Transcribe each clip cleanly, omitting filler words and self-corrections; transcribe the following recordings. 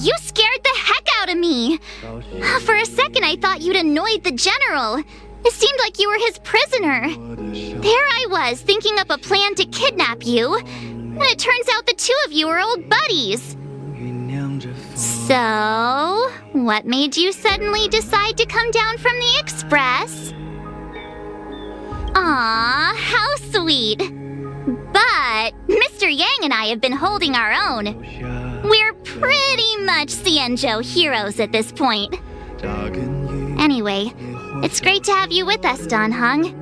You scared the heck out of me! For a second I thought you'd annoyed the general. It seemed like you were his prisoner. There I was, thinking up a plan to kidnap you. And it turns out the two of you are old buddies. So, what made you suddenly decide to come down from the express? Aw, how sweet. But Mr. Yang and I have been holding our own. We're pretty much Xianzhou heroes at this point. Anyway, it's great to have you with us, Dan Heng.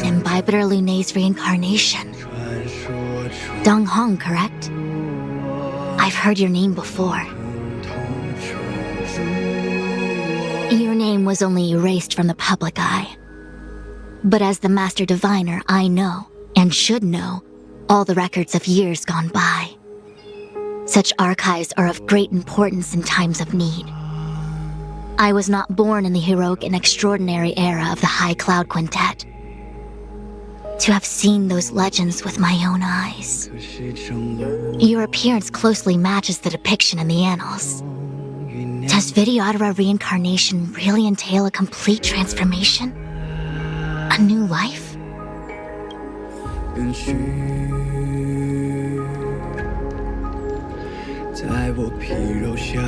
Imbibitor Lunay's reincarnation. Dong Hong, correct? I've heard your name before. Your name was only erased from the public eye. But as the Master Diviner, I know, and should know, all the records of years gone by. Such archives are of great importance in times of need. I was not born in the heroic and extraordinary era of the High Cloud Quintet. To have seen those legends with my own eyes. Your appearance closely matches the depiction in the annals. Does Videodora reincarnation really entail a complete transformation? A new life? 在我皮肉下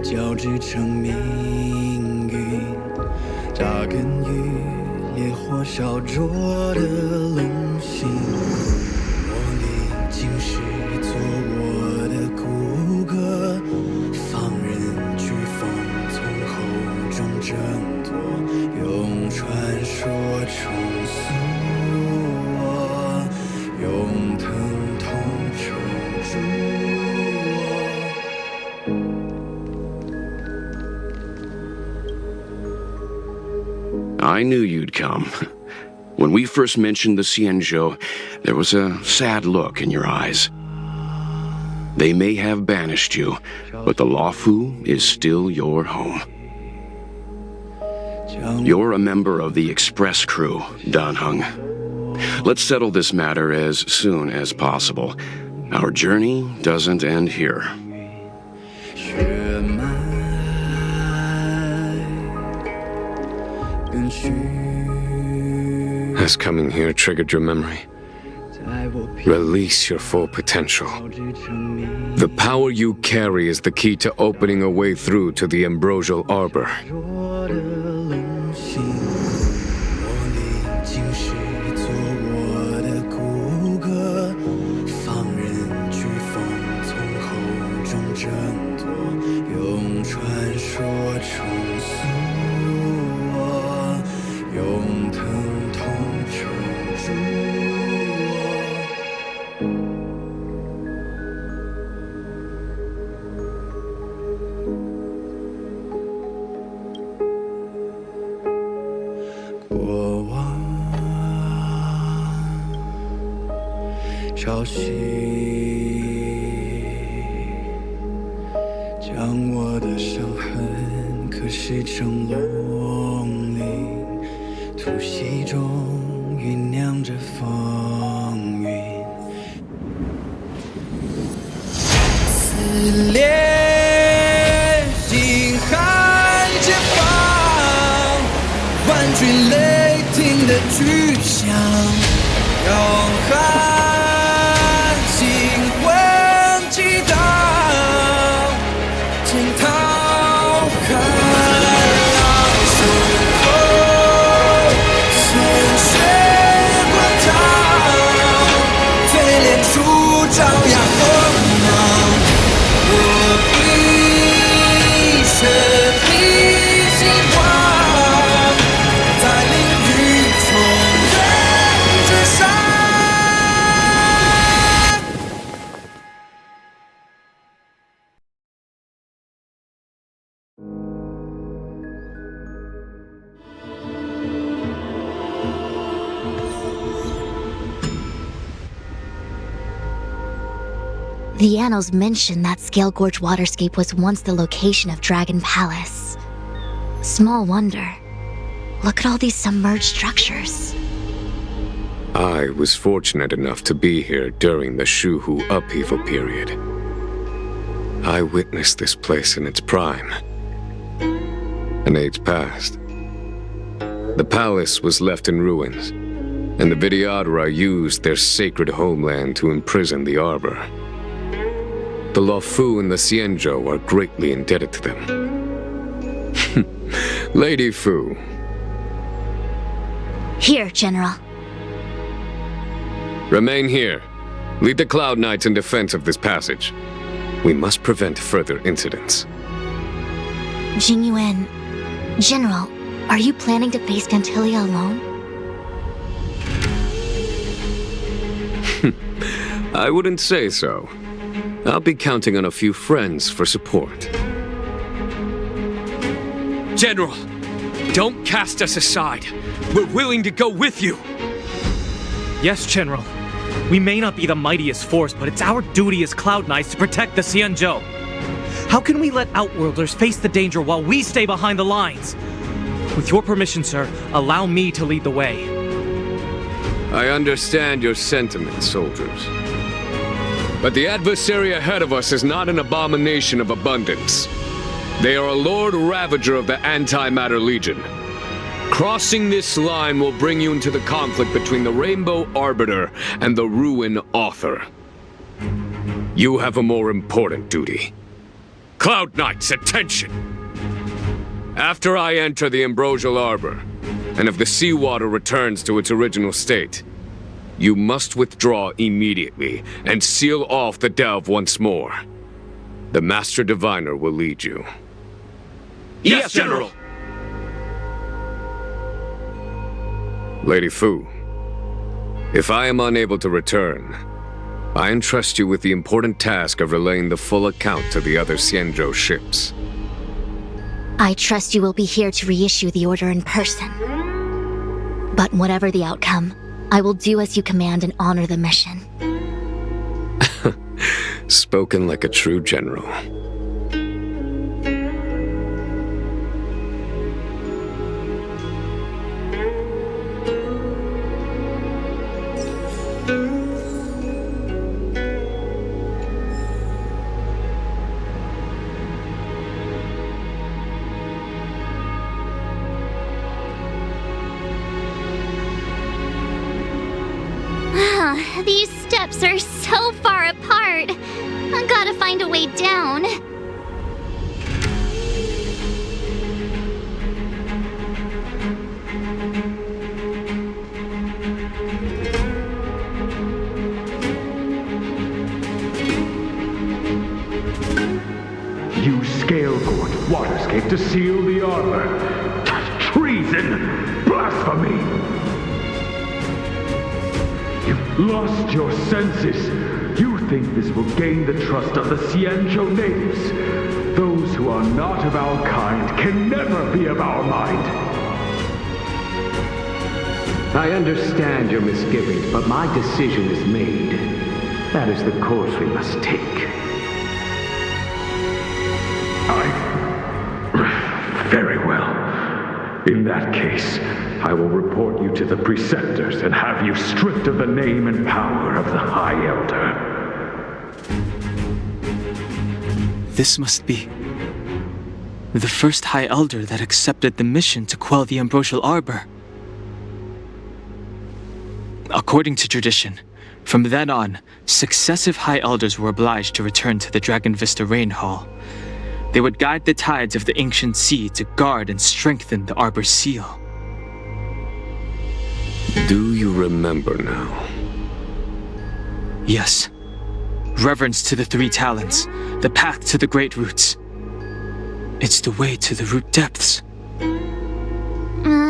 交织成命运，扎根于烈火烧灼的冷心，我历经世做我的骨骼，放任飓风从口中挣脱，用传说重塑我，用疼痛守住我。 I knew you'd come. When we first mentioned the Xianzhou, there was a sad look in your eyes. They may have banished you, but the Luofu is still your home. You're a member of the express crew, Dan Heng. Let's settle this matter as soon as possible. Our journey doesn't end here. Has coming here triggered your memory? Release your full potential. The power you carry is the key to opening a way through to the ambrosial arbor.潮汐将我的伤痕刻蚀成龙鳞，突袭中酝酿着风云，撕裂银海解放，万军雷霆的巨响，摇撼。 The annals mention that Scale Gorge waterscape was once the location of Dragon Palace. Small wonder. Look at all these submerged structures. I was fortunate enough to be here during the Xianzhou upheaval period. I witnessed this place in its prime. An age passed. The palace was left in ruins, and the Vidyadhara used their sacred homeland to imprison the arbor. The Luofu and the Xianzhou are greatly indebted to them. Lady Fu. Here, General. Remain here. Lead the Cloud Knights in defense of this passage. We must prevent further incidents. Jingyuan, General, are you planning to face Dantilia alone? I wouldn't say so. I'll be counting on a few friends for support. General, don't cast us aside. We're willing to go with you. Yes, General. We may not be the mightiest force, but it's our duty as Cloud Knights to protect the Xianzhou. How can we let Outworlders face the danger while we stay behind the lines? With your permission, sir, allow me to lead the way. I understand your sentiments, soldiers. But the adversary ahead of us is not an abomination of abundance. They are a Lord Ravager of the Antimatter Legion. Crossing this line will bring you into the conflict between the Rainbow Arbiter and the Ruin Author. You have a more important duty. Cloud Knights, attention! After I enter the Ambrosial Arbor, and if the seawater returns to its original state, you must withdraw immediately and seal off the delve once more. The Master Diviner will lead you. Yes, General! Lady Fu, if I am unable to return, I entrust you with the important task of relaying the full account to the other Xianzhou ships. I trust you will be here to reissue the order in person. But whatever the outcome, I will do as you command and honor the mission. Spoken like a true general. These steps are so far apart. I gotta find a way down. You scale-gorge waterscape to seal the arbor. Treason! Blasphemy! You've lost your senses. You think this will gain the trust of the Xianzhou natives. Those who are not of our kind can never be of our mind. I understand your misgivings, but my decision is made. That is the course we must take. Very well. In that case, I will report you to the Preceptors and have you stripped of the name and power of the High Elder. This must be the first High Elder that accepted the mission to quell the Ambrosial Arbor. According to tradition, from then on, successive High Elders were obliged to return to the Dragon Vista Rain Hall. They would guide the tides of the ancient sea to guard and strengthen the Arbor's seal. Do you remember now? Yes. Reverence to the Three Talons, the path to the Great Roots. It's the way to the root depths.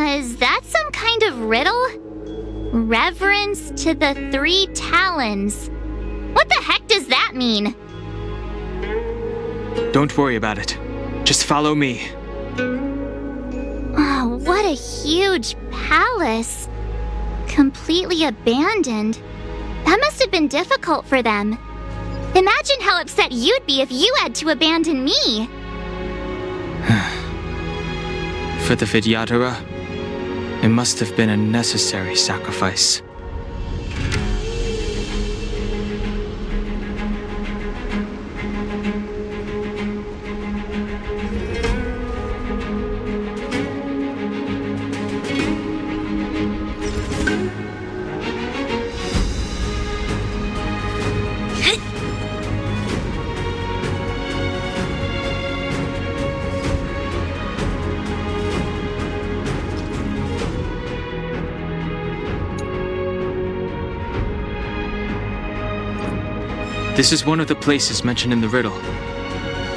Is that some kind of riddle? Reverence to the Three Talons. What the heck does that mean? Don't worry about it. Just follow me. Oh, what a huge palace. Completely abandoned. That must have been difficult for them. Imagine how upset you'd be if you had to abandon me. For the Vidyadhara, it must have been a necessary sacrifice. This is one of the places mentioned in the riddle.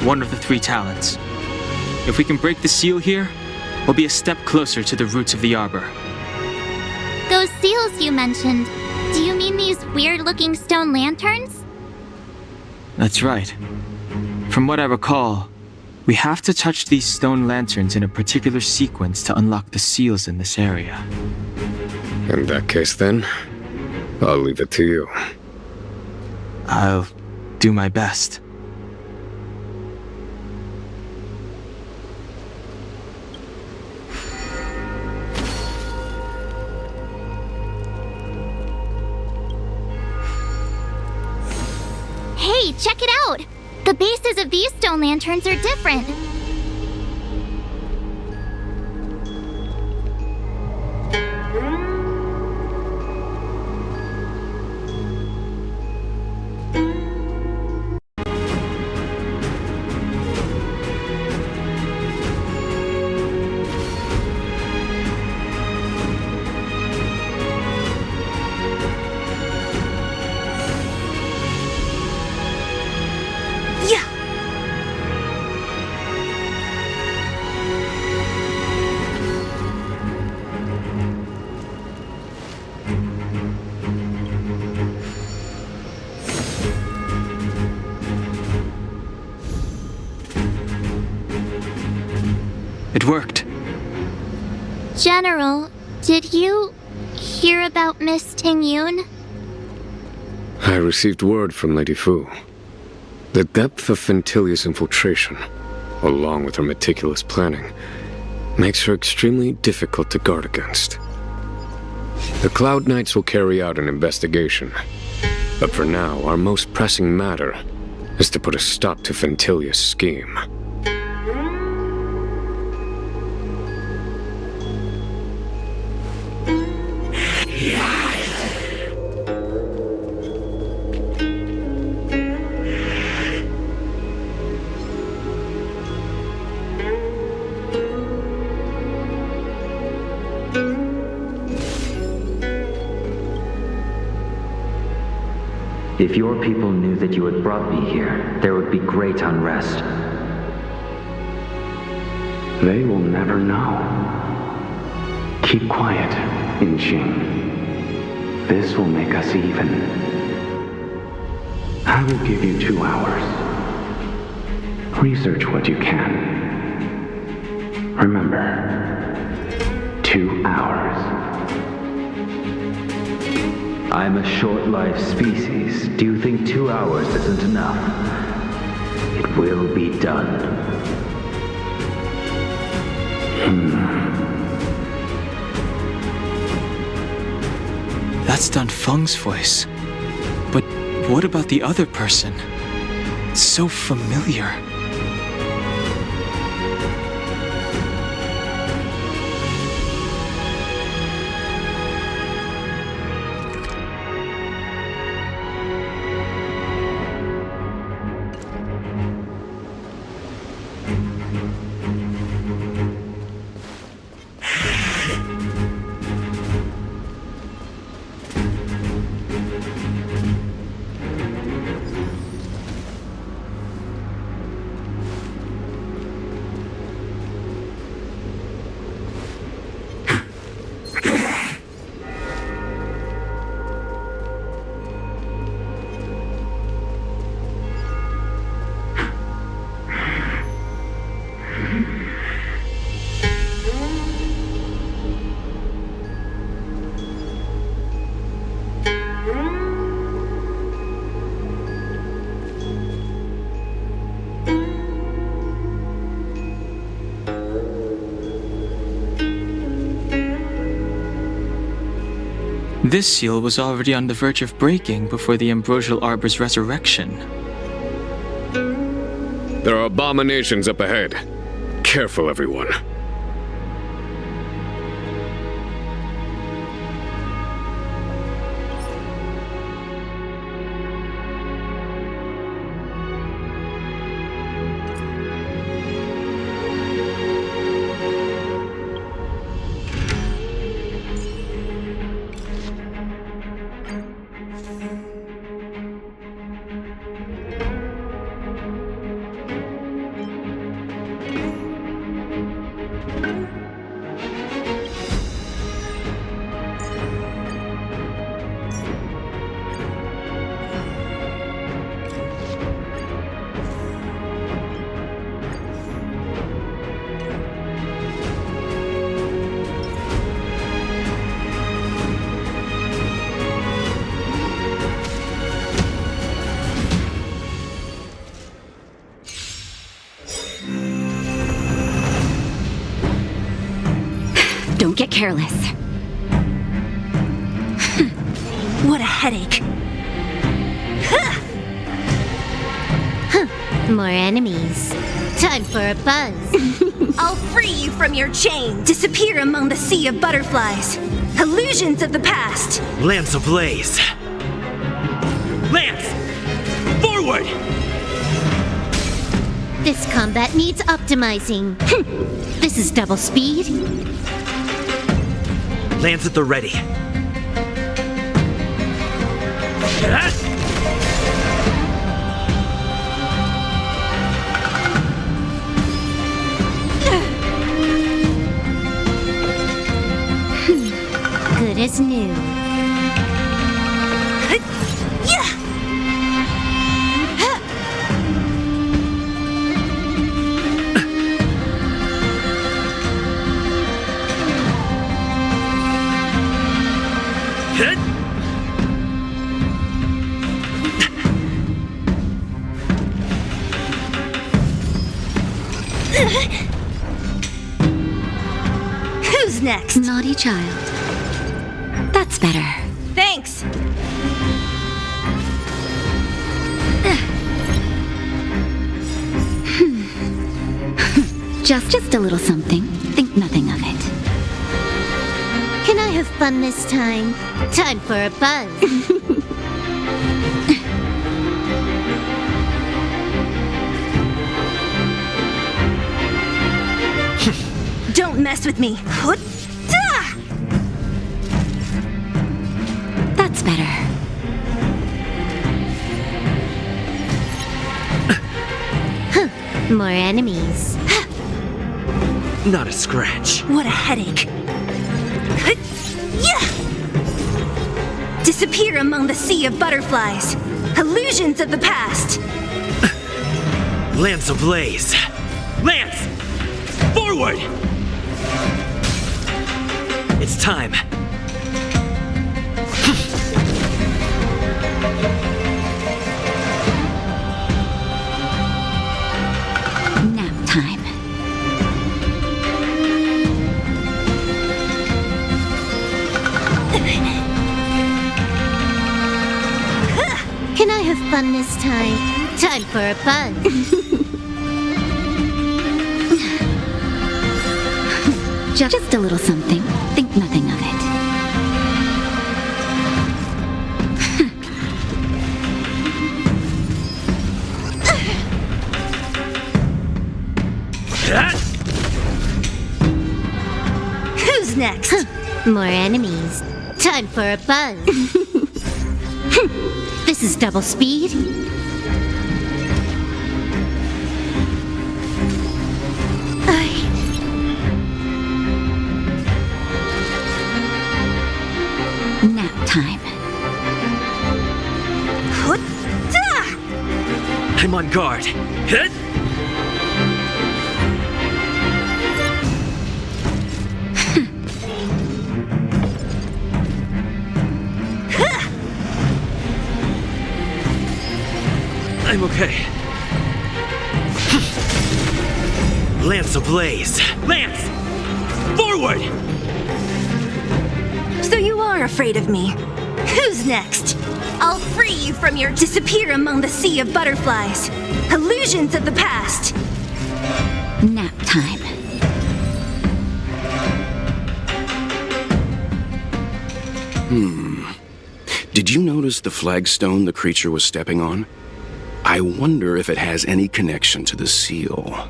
One of the 3 talents. If we can break the seal here, we'll be a step closer to the roots of the arbor. Those seals you mentioned, do you mean these weird-looking stone lanterns? That's right. From what I recall, we have to touch these stone lanterns in a particular sequence to unlock the seals in this area. In that case, then, I'll leave it to you. I'll do my best. Hey, check it out! The bases of these stone lanterns are different. It worked. General, did you hear about Miss Tingyun? I received word from Lady Fu. The depth of Ventilia's infiltration, along with her meticulous planning, makes her extremely difficult to guard against. The Cloud Knights will carry out an investigation, but for now, our most pressing matter is to put a stop to Ventilia's scheme. If your people knew that you had brought me here, there would be great unrest. They will never know. Keep quiet, Inxing. This will make us even. I will give you 2 hours. Research what you can. Remember, 2 hours. I'm a short-lived species. Do you think 2 hours isn't enough? It will be done. That's Dun Feng's voice. But what about the other person? It's so familiar. This seal was already on the verge of breaking before the ambrosial arbor's resurrection. There are abominations up ahead. Careful, everyone. Don't get careless. What a headache. More enemies. Time for a buzz. I'll free you from your chain. Disappear among the sea of butterflies. Illusions of the past. Lance ablaze. Lance! Forward! This combat needs optimizing. This is double speed. Lance at the ready. Yes! Good as new. Who's next? Naughty child. That's better. Thanks. Just a little something. Think nothing of it. Can I have fun this time? Time for a buzz. Don't mess with me. That's better. More enemies. Not a scratch. What a headache. Disappear among the sea of butterflies. Illusions of the past. Lance ablaze. Lance! Forward! It's time. Nap time. Can I have fun this time? Time for a buzz. Just a little something. Think nothing of it. Who's next? More enemies. Time for a buzz. This is double speed. Nap time. I'm on guard. I'm okay. Lance ablaze. Lance! Forward! So you are are afraid of me. Who's next? I'll free you from your disappear among the sea of butterflies. Illusions of the past. Nap time. Did you notice the flagstone the creature was stepping on? I wonder if it has any connection to the seal.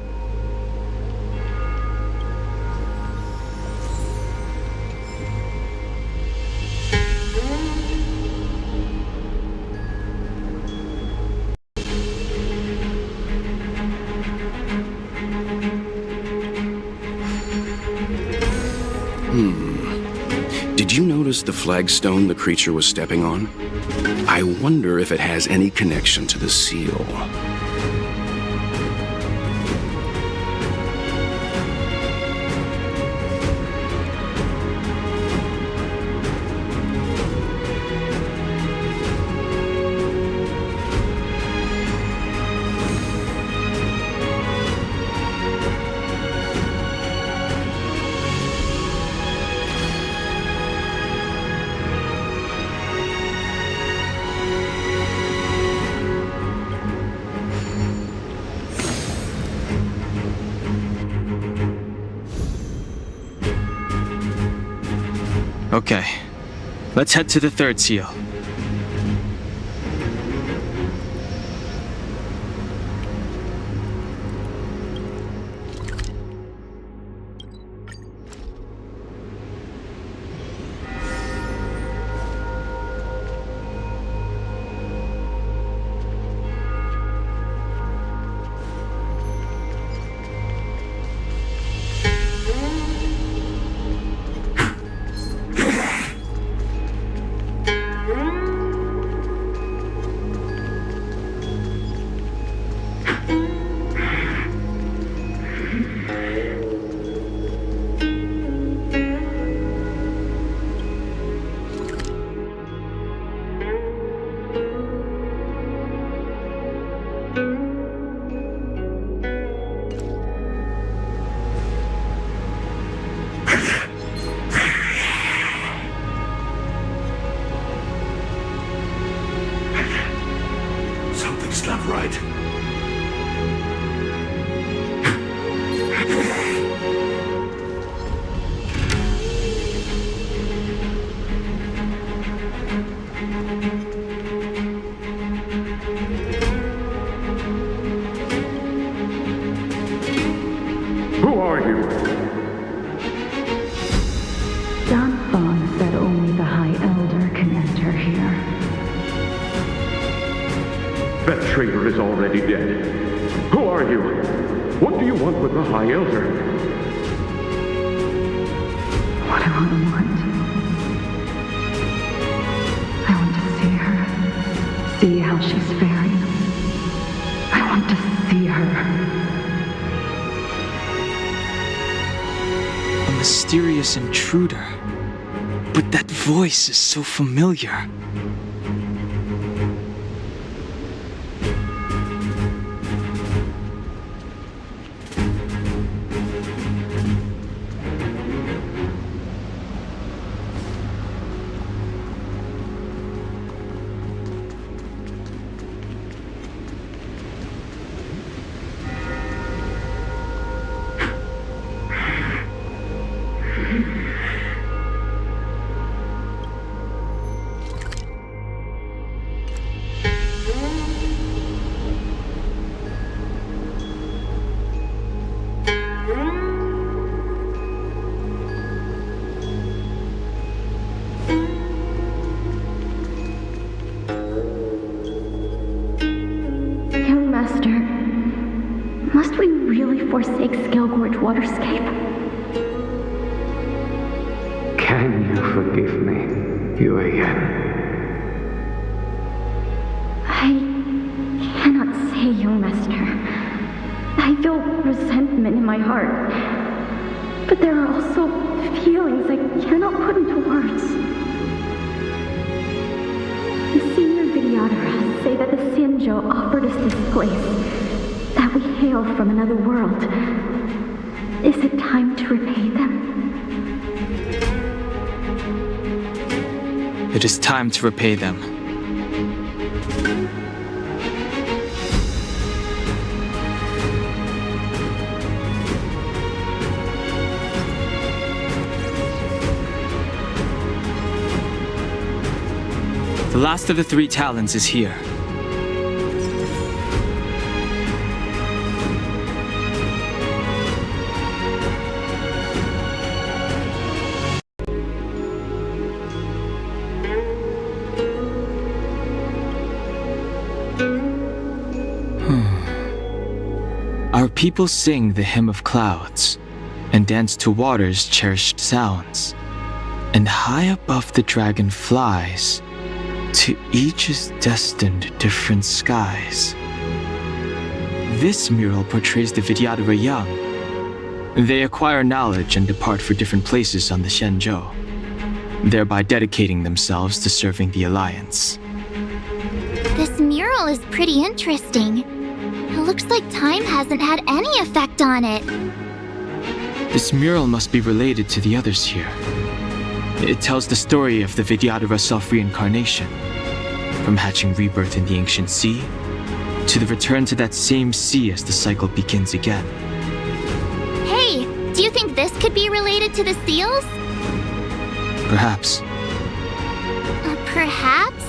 Did you notice the flagstone the creature was stepping on? I wonder if it has any connection to the seal. Okay, let's head to the third seal. Something's not right. Who are you? Danfang said only the High Elder can enter here. That traitor is already dead. Who are you? What do you want with the High Elder? What do I want? I want to see her. See how she's faring. I want to see her. A mysterious intruder. But that voice is so familiar. Young Master, must we really forsake Scalgorge Waterscape? Can you forgive me, Yuan? I cannot say, young master. I feel resentment in my heart. But there are also feelings I cannot put into words. The senior videographers say that the Xianzhou offered us this place, that we hail from another world. Is it time to repay them? It is time to repay them. The last of the 3 talons is here. Our people sing the hymn of clouds and dance to water's cherished sounds. And high above the dragon flies, to each is destined different skies. This mural portrays the Vidyadhara young. They acquire knowledge and depart for different places on the Xianzhou, thereby dedicating themselves to serving the Alliance. This mural is pretty interesting. It looks like time hasn't had any effect on it. This mural must be related to the others here. It tells the story of the Vidyadhara self-reincarnation, from hatching rebirth in the ancient sea, to the return to that same sea as the cycle begins again. Hey, do you think this could be related to the seals? Perhaps. Perhaps?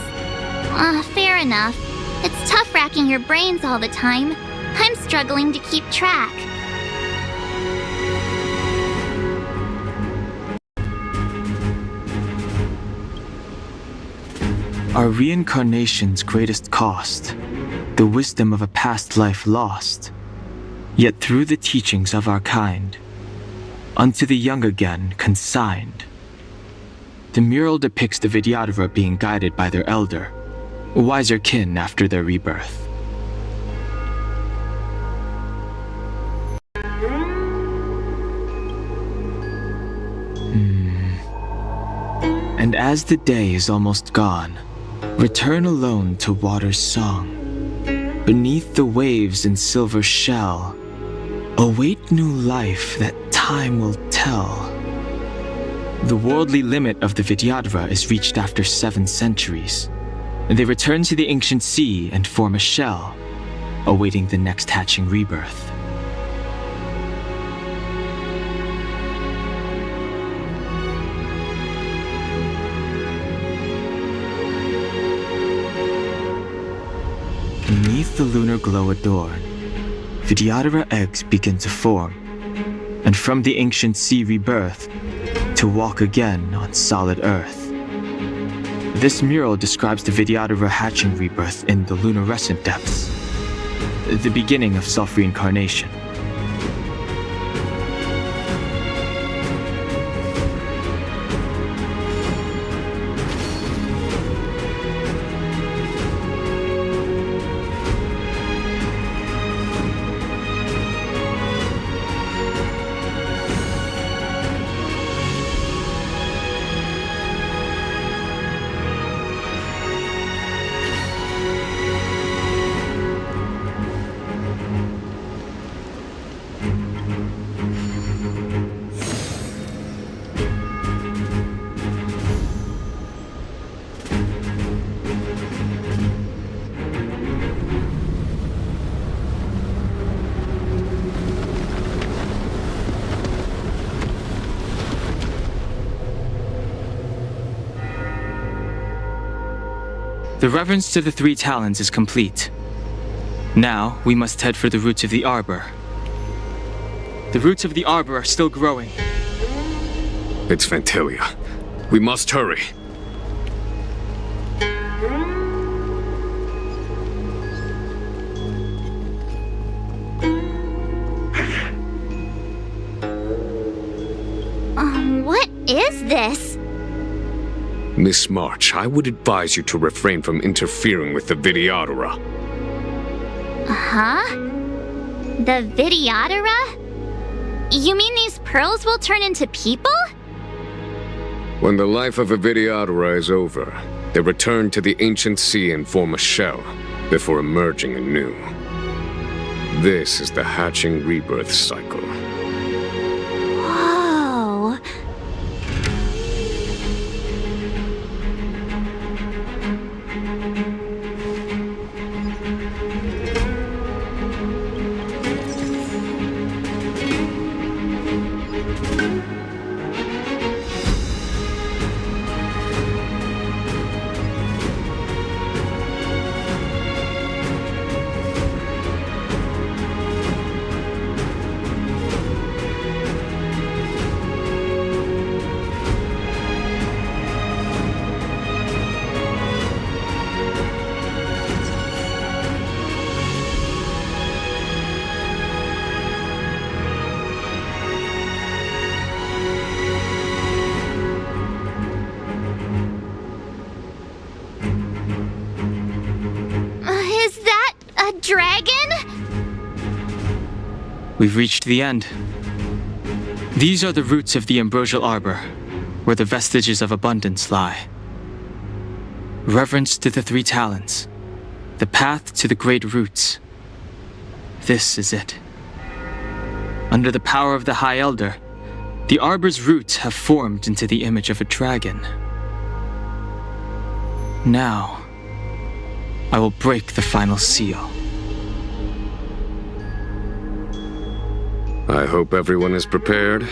Fair enough. It's tough racking your brains all the time. I'm struggling to keep track. Our reincarnation's greatest cost, the wisdom of a past life lost. Yet through the teachings of our kind, unto the young again consigned. The mural depicts the Vidyadhara being guided by their elder, wiser kin after their rebirth. And as the day is almost gone, return alone to water's song. Beneath the waves in silver shell, await new life that time will tell. The worldly limit of the Vidyadhara is reached after 7 centuries. They return to the ancient sea and form a shell, awaiting the next hatching rebirth. Beneath the lunar glow adorned, Vidyadhara eggs begin to form, and from the ancient sea rebirth, to walk again on solid earth. This mural describes the Vidyadhara hatching rebirth in the lunarescent depths, the beginning of self-reincarnation. The reverence to the 3 talons is complete. Now, we must head for the roots of the arbor. The roots of the arbor are still growing. It's Phantalia. We must hurry. What is this? Miss March, I would advise you to refrain from interfering with the Vidyadhara. Huh? The Vidyadhara? You mean these pearls will turn into people? When the life of a Vidyadhara is over, they return to the ancient sea and form a shell, before emerging anew. This is the hatching rebirth cycle. Whoa. We've reached the end. These are the roots of the ambrosial arbor, where the vestiges of abundance lie. Reverence to the three talons, the path to the great roots. This is it. Under the power of the High Elder, the arbor's roots have formed into the image of a dragon. Now, I will break the final seal. I hope everyone is prepared.